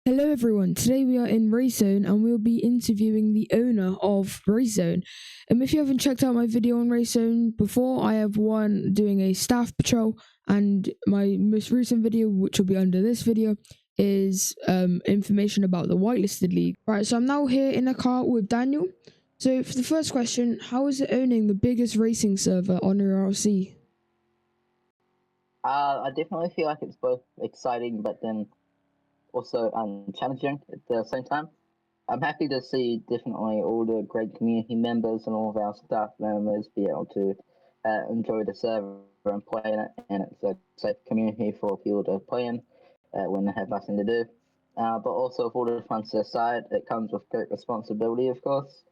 Hello everyone, today we are in Racezone and we'll be interviewing the owner of Racezone. If you haven't checked out my video on Racezone before, I have one doing a staff patrol, and my most recent video, which will be under this video, is information about the whitelisted league. Right, so I'm now here in a car with Daniel. So for the first question, how is it owning the biggest racing server on ERLC? I definitely feel like it's both exciting, but then also challenging at the same time. I'm happy to see definitely all the great community members and all of our staff members be able to enjoy the server and play in it, and it's a safe community for people to play in when they have nothing to do. But also, with all the fun aside, it comes with great responsibility, of course.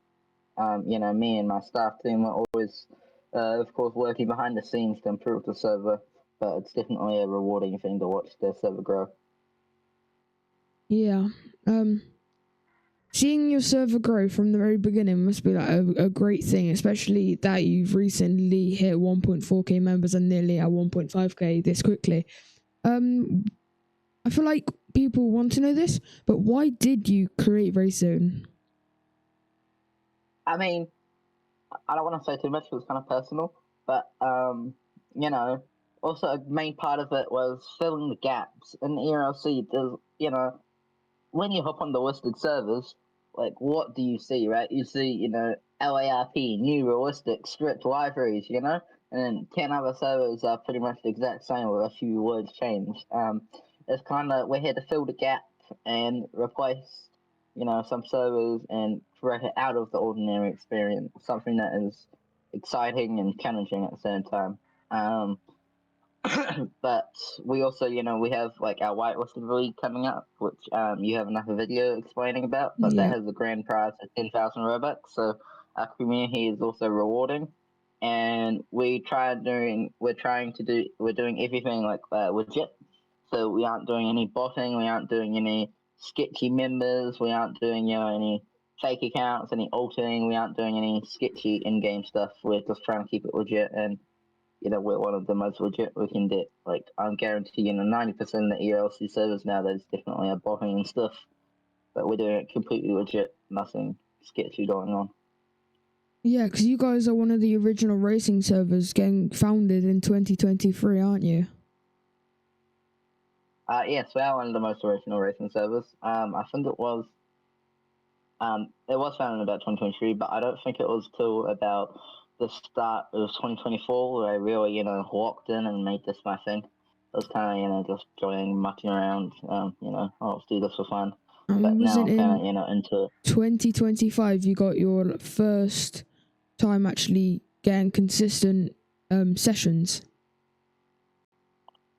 Me and my staff team are always, of course, working behind the scenes to improve the server, but it's definitely a rewarding thing to watch the server grow. Yeah. Seeing your server grow from the very beginning must be like a great thing, especially that you've recently hit 1.4k members and nearly at 1.5k this quickly. I feel like people want to know this, but why did you create Racezone? I mean, I don't want to say too much, it was kind of personal, but, also a main part of it was filling the gaps. In ERLC, there's, when you hop on the listed servers, like, what do you see, right? You see, LARP, new realistic stripped libraries, and then 10 other servers are pretty much the exact same with a few words changed. It's kind of, we're here to fill the gap and replace, some servers and create it out of the ordinary experience, something that is exciting and challenging at the same time. But we also, we have like our whitelisted league coming up, which you have another video explaining about, but Yeah. that has a grand prize of 10,000 Robux. So our community is also rewarding, and we're doing everything like legit. So we aren't doing any botting, we aren't doing any sketchy members, we aren't doing any fake accounts, any altering, we aren't doing any sketchy in-game stuff. We're just trying to keep it legit, and we're one of the most legit we can get. Like, I'm guaranteeing 90% of the ERLC servers now, there's definitely a botting and stuff, but we're doing it completely legit, nothing sketchy going on. Yeah, because you guys are one of the original racing servers getting founded in 2023, aren't you? Yes, we are one of the most original racing servers. I think it was founded in about 2023, but I don't think it was till about the start of 2024 where I really, locked in and made this my thing. It was kind of, just joining, mucking around, let's do this for fun. But Was now it I'm kind in of, into it. 2025 you got your first time actually getting consistent sessions?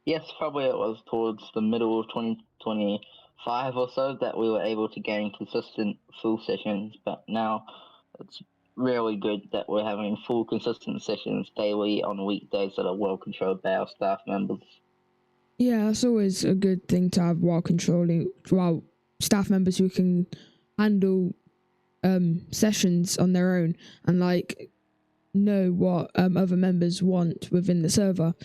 Yes, probably it was towards the middle of 2025 or so that we were able to gain consistent full sessions, but now it's really good that we're having full consistent sessions daily on weekdays that are well controlled by our staff members. Yeah, that's always a good thing to have while staff members who can handle sessions on their own and like know what other members want within the server.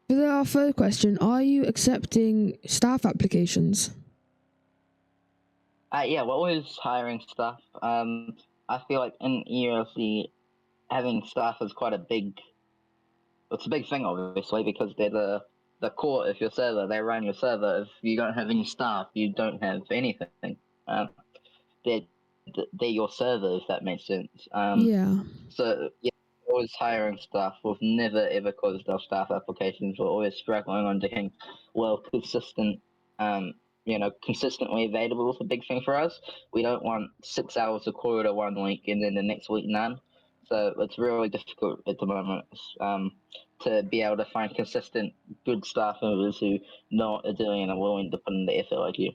For our third question, are you accepting staff applications? Yeah, what was hiring staff? I feel like in ERLC, having staff is quite it's a big thing, obviously, because they're the core of your server. They run your server. If you don't have any staff, you don't have anything. They're they're your server, if that makes sense. Yeah. So yeah, always hiring staff. We've never ever closed our staff applications. We're always struggling on getting consistent. Consistently available is a big thing for us. We don't want 6 hours a quarter 1 week and then the next week none. So it's really difficult at the moment to be able to find consistent, good staff members who know what they're doing and are willing to put in the effort like you.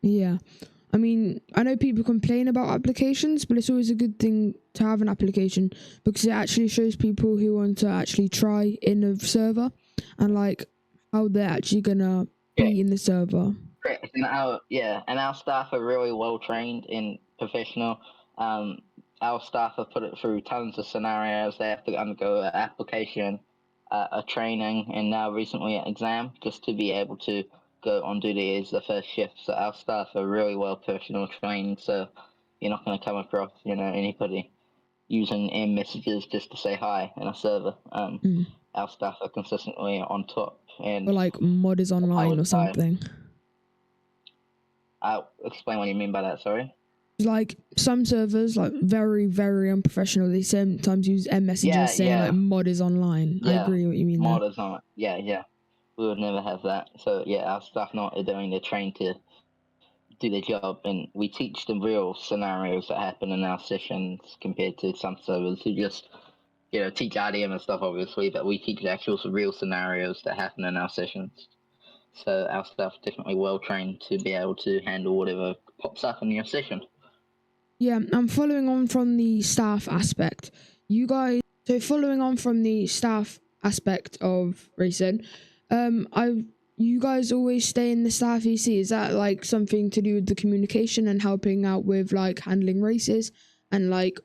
Yeah. I mean, I know people complain about applications, but it's always a good thing to have an application because it actually shows people who want to actually try in a server and like how they're actually gonna be in the server. Correct. And our staff are really well trained and professional. Our staff have put it through tons of scenarios. They have to undergo an application, a training, and now recently an exam just to be able to go on duty as the first shift. So our staff are really well personal trained. So you're not going to come across, anybody using M messages just to say hi in a server. Our staff are consistently on top. And or like mod is online or something. I'll explain what you mean by that. Sorry. Like some servers, like very, very unprofessional. They sometimes use M messages saying like mod is online. I agree what you mean. Mod is not. Yeah. We would never have that. So our staff not are doing. They're trained to do their job, and we teach them real scenarios that happen in our sessions compared to some servers who just teach RDM and stuff, obviously, but we teach actual real scenarios that happen in our sessions. So our staff definitely well trained to be able to handle whatever pops up in your session. Yeah, I'm following on from the staff aspect. Following on from the staff aspect of Racezone, you guys always stay in the staff EC. Is that like something to do with the communication and helping out with like handling races and like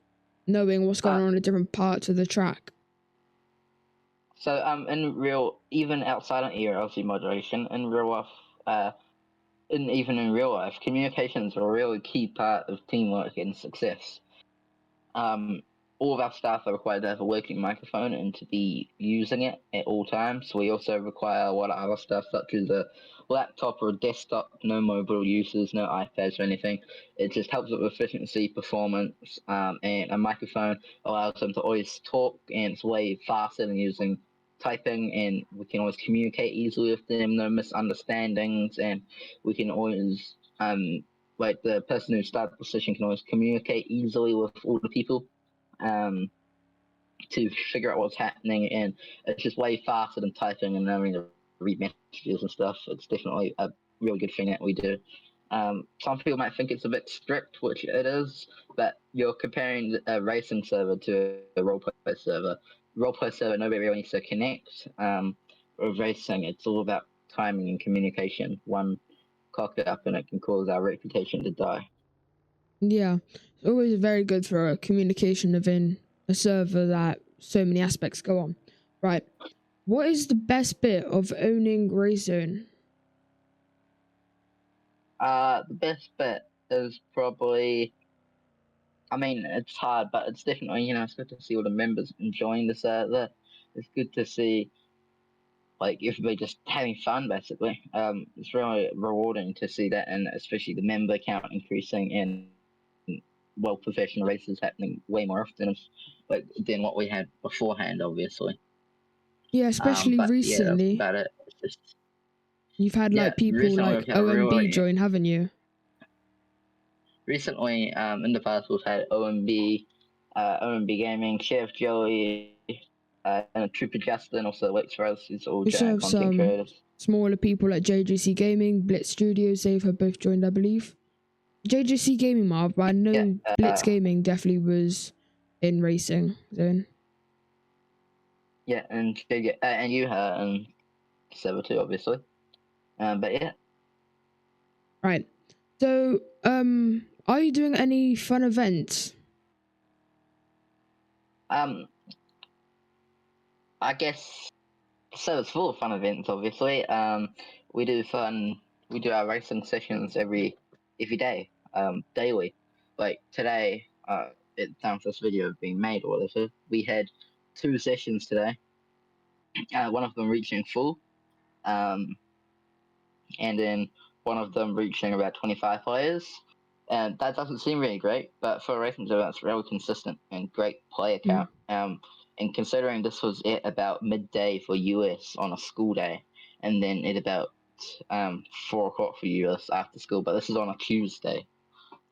knowing what's going on in different parts of the track? So even outside of ERLC moderation, in real life, even in real life, communications are a really key part of teamwork and success. All of our staff are required to have a working microphone and to be using it at all times. We also require a lot of other stuff, such as a laptop or a desktop, no mobile users, no iPads or anything. It just helps with efficiency, performance, and a microphone allows them to always talk, and it's way faster than using typing, and we can always communicate easily with them, no misunderstandings, and we can always, like the person who started the session can always communicate easily with all the people to figure out what's happening, and it's just way faster than typing and having to read messages and stuff. It's definitely a really good thing that we do. Some people might think it's a bit strict, which it is, but you're comparing a racing server to a roleplay server. Roleplay server, nobody really needs to connect. With racing, it's all about timing and communication. One cock up and it can cause our reputation to die. Yeah, it's always very good for a communication within a server that so many aspects go on. Right. What is the best bit of owning Racezone? The best bit is probably, it's hard, but it's definitely, it's good to see all the members enjoying the server. It's good to see, like, everybody just having fun, basically. It's really rewarding to see that, and especially the member count increasing and professional races happening way more often than what we had beforehand, obviously. Yeah, especially recently. Yeah, that's about it. You've had like people like OMB join, haven't you? Recently, in the past, we've had OMB, OMB Gaming, Chef Joey, and Trooper Justin, also works for us. It's all giant content creators. Smaller people like JJC Gaming, Blitz Studios, they've both joined, I believe. JJC Gaming Mob, but I know Blitz Gaming definitely was in Racezone. Yeah, and you and server 2, obviously. But yeah. Right. So, are you doing any fun events? I guess so. It's full of fun events, obviously. We do our racing sessions every day, daily. Like today, at the time this video being made or whatever, we had 2 sessions today. One of them reaching full, and then one of them reaching about 25 players. And that doesn't seem really great, but for a racing server, that's really consistent and great player count. And considering this was at about midday for US on a school day, and then at about 4 o'clock for US after school, but this is on a Tuesday,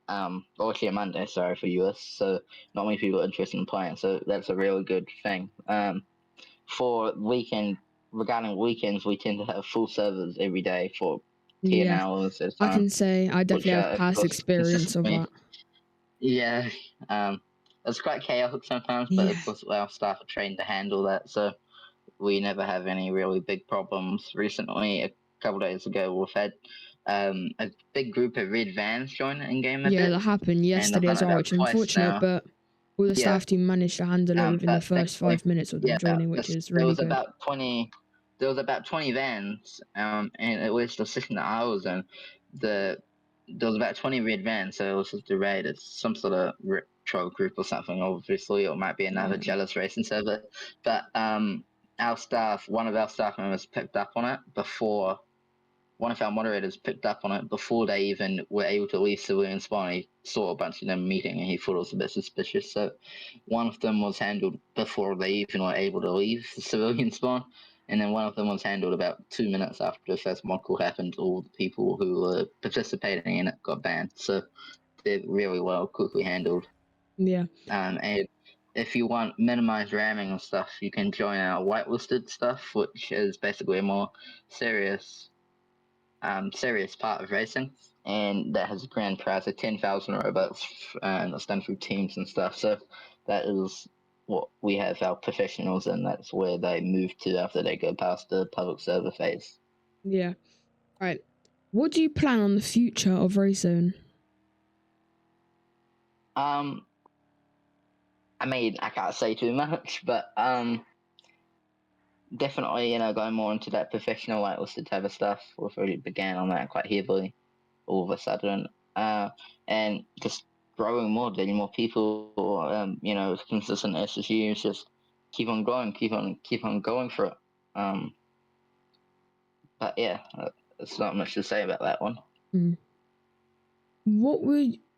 or actually a Monday, sorry, for US, so not many people are interested in playing, so that's a really good thing. Regarding weekends, we tend to have full servers every day for 10 hours at a time. I can say I definitely have past experience of that. Yeah, it's quite chaotic sometimes, but of course our staff are trained to handle that, so we never have any really big problems. Recently, a couple days ago, we've had a big group of red vans join in-game a bit. Yeah, that happened yesterday as well, which is unfortunate, but all the staff team managed to handle it within the first 5 minutes of them joining, which is really good. There was about 20 there was about 20 vans, and at least the section that I was in, there was about 20 red vans, so it was just a raid. It's some sort of retro group or something, obviously, or it might be another jealous racing server. But one of our staff members picked up on it before. One of our moderators picked up on it before they even were able to leave civilian spawn. He saw a bunch of them meeting and he thought it was a bit suspicious. So one of them was handled before they even were able to leave the civilian spawn. And then one of them was handled about 2 minutes after the first mod call happened. All the people who were participating in it got banned. So they're really well quickly handled. Yeah. And if you want minimized ramming and stuff, you can join our whitelisted stuff, which is basically a more serious part of racing, and that has a grand prize of 10,000 Robux, and it's done through teams and stuff. So that is what we have our professionals, and that's where they move to after they go past the public server phase. Yeah. Right. What do you plan on the future of Racezone? I mean, I can't say too much, but definitely, going more into that professional whitelisted type of stuff. We've already began on that quite heavily all of a sudden, and just growing more, getting more people, consistent SSUs, just keep on going, keep on going for it. But yeah, there's not much to say about that one.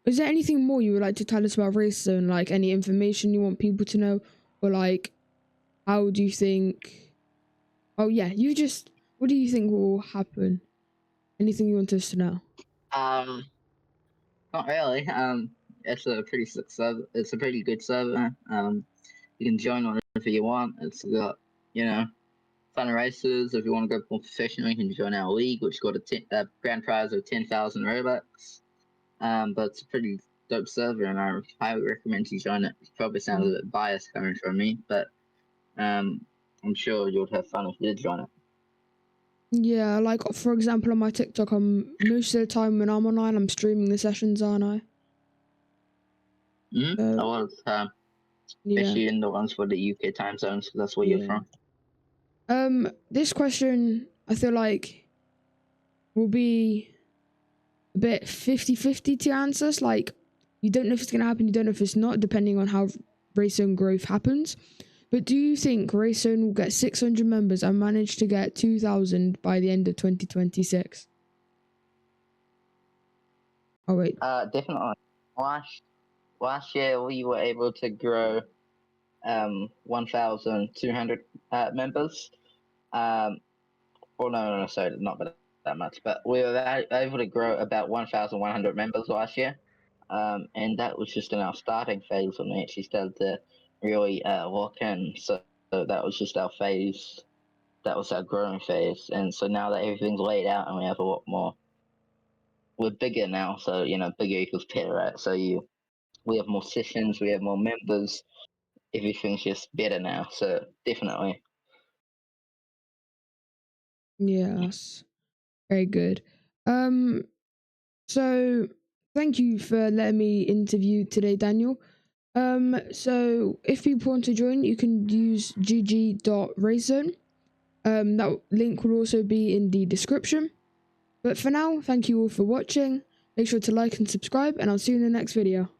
Is there anything more you would like to tell us about Racezone? Like any information you want people to know, or like, how do you think? Oh yeah, what do you think will happen? Anything you want us to know? Not really. It's a pretty sick server. It's a pretty good server. You can join whenever you want. It's got, fun races. If you want to go more professional, you can join our league, which got a grand prize of 10,000 Robux. But it's a pretty dope server, and I highly recommend you join it. It probably sounds a bit biased coming from me, but I'm sure you'll have fun if you did join it. Yeah, like for example, on my TikTok, most of the time when I'm online, I'm streaming the sessions, aren't I? A lot of time, especially in the ones for the UK time zones, because that's where you're from. This question, I feel like, will be a bit 50-50 to answers. Like, you don't know if it's going to happen, you don't know if it's not, depending on how Racezone growth happens. But do you think Racezone will get 600 members and manage to get 2,000 by the end of 2026? Oh, wait. Definitely. Last year, we were able to grow 1,200 members. Sorry, not that much, but we were able to grow about 1,100 members last year. And that was just in our starting phase when we actually started to really lock in. So that was just our phase. That was our growing phase. And so now that everything's laid out and we have a lot more, we're bigger now. So, bigger equals better, right? So we have more sessions, we have more members. Everything's just better now. So definitely. Yes. Very good. So thank you for letting me interview today, Daniel. So if people want to join, you can use gg.racezone. That link will also be in the description. But for now, thank you all for watching. Make sure to like and subscribe, and I'll see you in the next video.